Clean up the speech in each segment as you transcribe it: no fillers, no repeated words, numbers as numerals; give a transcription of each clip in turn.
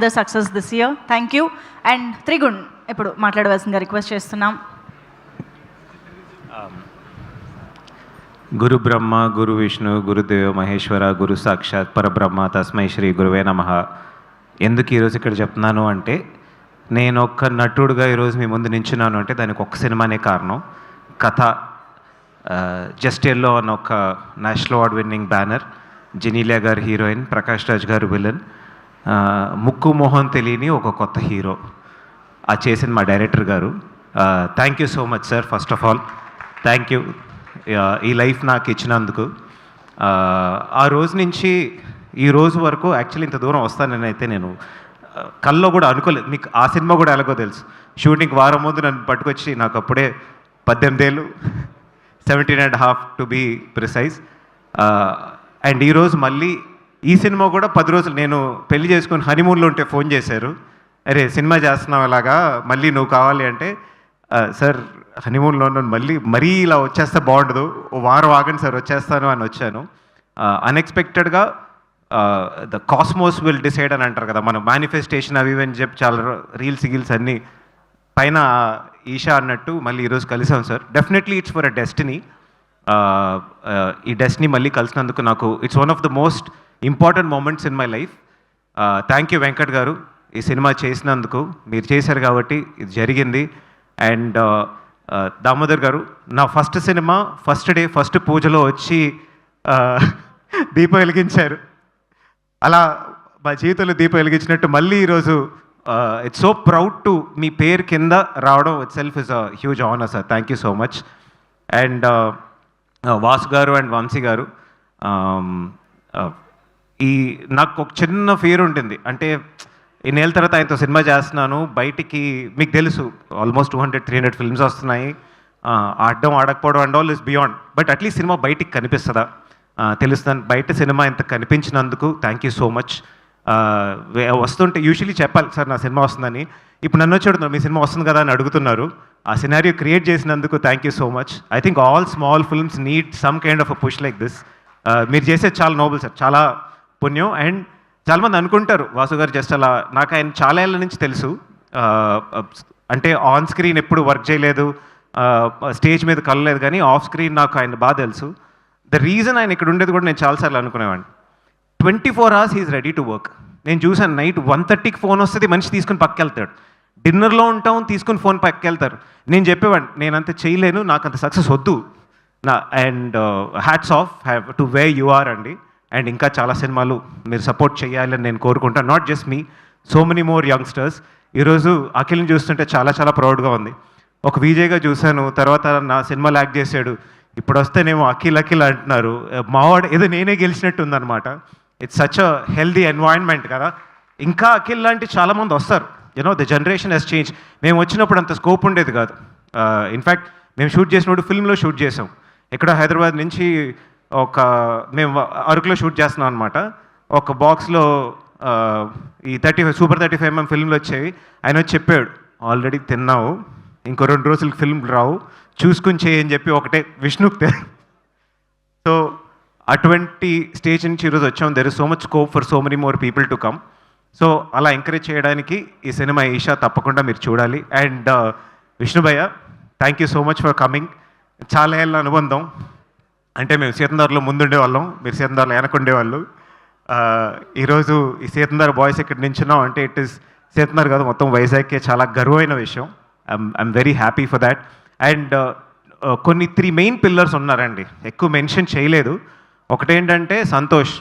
The success this year. Thank you. And Trigun ఇప్పుడు మాట్లాడవలసిందిగా request చేస్తున్నాం. గురు బ్రహ్మ గురు విష్ణు గురుదేవ మహేశ్వర గురు సాక్షాత్ పరబ్రహ్మ తస్మై శ్రీ గురువే నమః. ఎందుకు ఈరోజు ఇక్కడ చెప్తున్నాను అంటే, నేను ఒక్క నటుడుగా ఈరోజు మీ ముందు నించున్నాను అంటే దానికి ఒక్క సినిమానే కారణం. కథ, జస్ట్ ఎల్లో అన్న ఒక national award winning banner, Genelia గారు హీరోయిన్, ప్రకాష్ రాజ్ గారు విలన్, ముక్కు మొహం తెలియని ఒక కొత్త హీరో. అది చేసింది మా డైరెక్టర్ గారు. Thank you so much sir. First of all thank you ఈ లైఫ్ నాకు ఇచ్చినందుకు. ఆ రోజు నుంచి ఈ రోజు వరకు యాక్చువల్లీ ఇంత దూరం వస్తానని అయితే నేను కల్లో కూడా అనుకోలేదు. మీకు ఆ సినిమా కూడా ఎలాగో తెలుసు. షూటింగ్ వారం ముందు నన్ను పట్టుకొచ్చి, నాకు అప్పుడే 18 ఏళ్ళు, 17.5 టు బీ ప్రిసైజ్. అండ్ ఈరోజు మళ్ళీ ఈ సినిమా కూడా 10 రోజులు నేను పెళ్లి చేసుకొని హనీమూన్లో ఉంటే ఫోన్ చేశారు, అరే సినిమా చేస్తున్నావు అలాగా, మళ్ళీ నువ్వు కావాలి అంటే, సార్ హనీమూన్లో ఉన్నాను, మరీ ఇలా వచ్చేస్తే బాగుండదు, ఓ వారం ఆగండి సార్ వచ్చేస్తాను అని వచ్చాను. అన్ఎక్స్పెక్టెడ్గా ద కాస్మోస్ విల్ డిసైడ్ అని అంటారు కదా, మన మేనిఫెస్టేషన్ అవి అని చెప్పి చాలా రీల్స్ అన్నీ పైన ఈషా అన్నట్టు మళ్ళీ ఈరోజు కలిసాం sir. Definitely it's for a destiny. ఈ డెస్టినీ మళ్ళీ కలిసినందుకు నాకు it's one of the most important moments in my life. Thank you Venkat garu, ఈ సినిమా చేసినందుకు. మీరు చేశారు కాబట్టి ఇది జరిగింది. అండ్ దామోదర్ గారు, నా first cinema first day first పూజలో వచ్చి దీపం వెలిగించారు. అలా మా జీవితంలో దీపం వెలిగించినట్టు మళ్ళీ ఈరోజు it's so proud to me పేరు కింద రావడం it self is a huge honour sir. Thank you so much. And Vasu గారు అండ్ వంశీ గారు, నాకు ఒక చిన్న ఫియర్ ఉంటుంది. అంటే ఇన్నేళ్ళ తర్వాత ఆయనతో సినిమా చేస్తున్నాను, బయటికి మీకు తెలుసు ఆల్మోస్ట్ 200-300 ఫిల్మ్స్ వస్తున్నాయి, ఆడడం ఆడకపోవడం and all is beyond. But at least సినిమా బయటికి కనిపిస్తుందా తెలుస్తాను. బయట సినిమా ఇంత కనిపించినందుకు థ్యాంక్ యూ సో మచ్. వస్తుంటే యూజువలీ చెప్పాలి సార్ నా సినిమా వస్తుందని, ఇప్పుడు నన్ను వచ్చి మీ సినిమా వస్తుంది కదా అని అడుగుతున్నారు. ఆ సినారియో క్రియేట్ చేసినందుకు thank you so much. I think all small films need some kind of a push like this. మీరు చేసేది చాలా నోబుల్ సార్, చాలా పుణ్యం. అండ్ చాలామంది అనుకుంటారు వాసు గారు జస్ట్ అలా, నాకు ఆయన చాలా ఏళ్ళ నుంచి తెలుసు. అంటే ఆన్ స్క్రీన్ ఎప్పుడు వర్క్ చేయలేదు, స్టేజ్ మీద కలలేదు, కానీ ఆఫ్ స్క్రీన్ నాకు ఆయన బాగా తెలుసు. ద రీజన్ ఆయన ఇక్కడ ఉండేది కూడా నేను చాలాసార్లు అనుకునేవాడిని. 24 hours he's ready to work. నేను చూసాను, నైట్ 1:30కి ఫోన్ వస్తుంది, మనిషి తీసుకుని పక్కకి వెళ్తాడు. డిన్నర్లో ఉంటాం, తీసుకుని ఫోన్ పక్కకి వెళ్తారు. నేను చెప్పేవాడిని, నేను అంత చేయలేను, నాకు అంత సక్సెస్ వద్దు నా. And hats off have to way you are అండి. అండ్ ఇంకా చాలా సినిమాలు మీరు సపోర్ట్ చేయాలని నేను కోరుకుంటాను. Not just me, so many more youngsters. ఈరోజు అఖిల్ని చూస్తుంటే చాలా చాలా ప్రౌడ్గా ఉంది. ఒక విజయ్గా చూశాను, తర్వాత నా సినిమాలో యాక్ట్ చేశాడు, ఇప్పుడు వస్తేనేమో అఖిల్ అంటున్నారు. మావాడు ఏదో నేనే గెలిచినట్టు ఉందన్నమాట. It's such a healthy environment కదా. ఇంకా అఖిల్ లాంటి చాలామంది వస్తారు. You know the generation has change. మేము వచ్చినప్పుడు అంత స్కోప్ ఉండేది కాదు. ఇన్ఫ్యాక్ట్ మేము షూట్ చేసినప్పుడు ఫిల్మ్లో షూట్ చేసాం. ఇక్కడ హైదరాబాద్ నుంచి మేము అరకులో షూట్ చేస్తున్నాం అనమాట. ఒక బాక్స్లో ఈ 35 సూపర్ 35mm ఫిల్మ్లు వచ్చేవి. ఆయన వచ్చి చెప్పాడు, ఆల్రెడీ తిన్నావు, ఇంకో 2 రోజులకి ఫిల్మ్ రావు, చూసుకుని చేయని చెప్పి ఒకటే విష్ణుకి. సో అటువంటి స్టేజ్ నుంచి ఈరోజు వచ్చాం. There is so much scope for so many more people to come. So అలా ఎంకరేజ్ చేయడానికి ఈ సినిమా ఈషా తప్పకుండా మీరు చూడాలి. అండ్ విష్ణుభయ్య, thank you so much for coming. చాలా ఏళ్ళ అనుబంధం. అంటే మేము సీతందార్లో ముందుండే వాళ్ళం, మీరు సీతందార్లో వెనకుండేవాళ్ళు. ఈరోజు ఈ సీతందార్ బాయ్స్ ఇక్కడ నించున్నాం అంటే ఇట్ ఈస్ సీతందార్ కాదు, మొత్తం వైజాగ్కే చాలా గర్వమైన విషయం. I'm very happy for that. And కొన్ని 3 మెయిన్ పిల్లర్స్ ఉన్నారండి, ఎక్కువ మెన్షన్ చేయలేదు. ఒకటేంటంటే సంతోష్.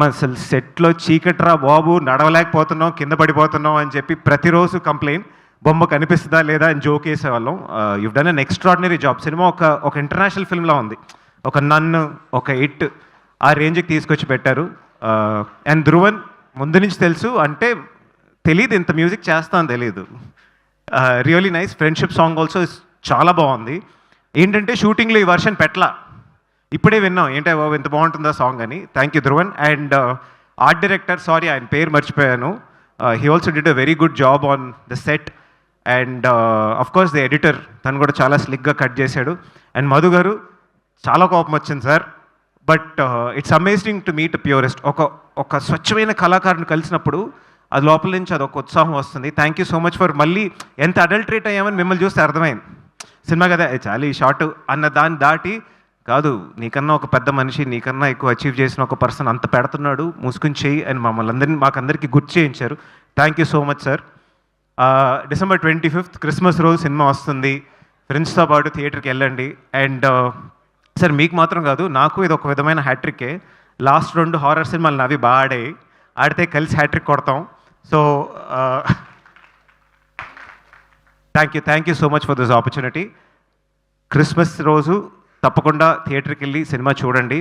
అసలు సెట్లో చీకట్రా బాబు, నడవలేకపోతున్నాం, కింద పడిపోతున్నాం అని చెప్పి ప్రతిరోజు కంప్లైంట్. బొమ్మ కనిపిస్తుందా లేదా అని జోక్ వేసేవాళ్ళం. You've done an extraordinary job. Cinema ఒక ఇంటర్నేషనల్ ఫిల్మ్లా ఉంది. ఒక నన్ను, ఒక ఇట్, ఆ రేంజ్కి తీసుకొచ్చి పెట్టారు. అండ్ ధ్రువన్ ముందు నుంచి తెలుసు, అంటే తెలీదు ఇంత మ్యూజిక్ చేస్తాను తెలీదు. Really nice. Friendship song also చాలా బాగుంది. ఏంటంటే షూటింగ్లో ఈ వర్షన్ పెట్టలా, ఇప్పుడే విన్నాం, ఏంటో బాబు ఎంత బాగుంటుందా సాంగ్ అని. Thank you Dhruvan. And art director, sorry ఆయన పేరు మర్చిపోయాను, he also did a very good job on the set. And of course the editor, తను కూడా చాలా స్లిక్గా కట్ చేశాడు. అండ్ మధు గారు, చాలా కోపం వచ్చింది sir, but it's amazing to meet purest. ఒక స్వచ్ఛమైన కళాకారుని కలిసినప్పుడు అది లోపల నుంచి అదొక ఉత్సాహం వస్తుంది. Thank you so much for మళ్ళీ ఎంత అడల్ట్రేట్ అయ్యామని మిమ్మల్ని చూస్తే అర్థమైంది. సినిమా కదా చాలా ఈ షార్ట్ అన్న దాన్ని దాటి కాదు, నీకన్నా ఒక పెద్ద మనిషి, నీకన్నా ఎక్కువ అచీవ్ చేసిన ఒక పర్సన్ అంత పెడుతున్నాడు, మూసుకుని చెయ్యి అని మమ్మల్ని అందరినీ మాకందరికీ గుర్తు చేయించారు. Thank you so much sir. December 25th Christmas రోజు సినిమా వస్తుంది. ఫ్రెండ్స్తో పాటు థియేటర్కి వెళ్ళండి. అండ్ సార్ మీకు మాత్రం కాదు, నాకు ఇది ఒక విధమైన హ్యాట్రికే. లాస్ట్ 2 హారర్ సినిమాలు నావి బాగా ఆడాయి. ఆడితే కలిసి హ్యాట్రిక్ కొడతాం. So thank you so much for this opportunity. Christmas రోజు తప్పకుండా థియేటర్కి వెళ్ళి సినిమా చూడండి.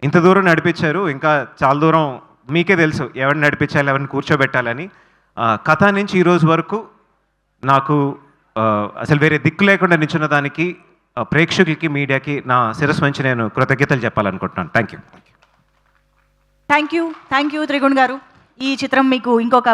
ఇంత దూరం నడిపించారు, ఇంకా చాలా దూరం మీకే తెలుసు ఎవరిని నడిపించాలి, ఎవరిని కూర్చోబెట్టాలని. కథ నుంచి ఈరోజు వరకు నాకు అసలు వేరే దిక్కు లేకుండా నిల్చున్న దానికి ప్రేక్షకులకి, మీడియాకి నా శిరస్సు నుంచి నేను కృతజ్ఞతలు చెప్పాలనుకుంటున్నాను. థ్యాంక్ యూ త్రిగుణ్ గారు. ఈ చిత్రం మీకు ఇంకొక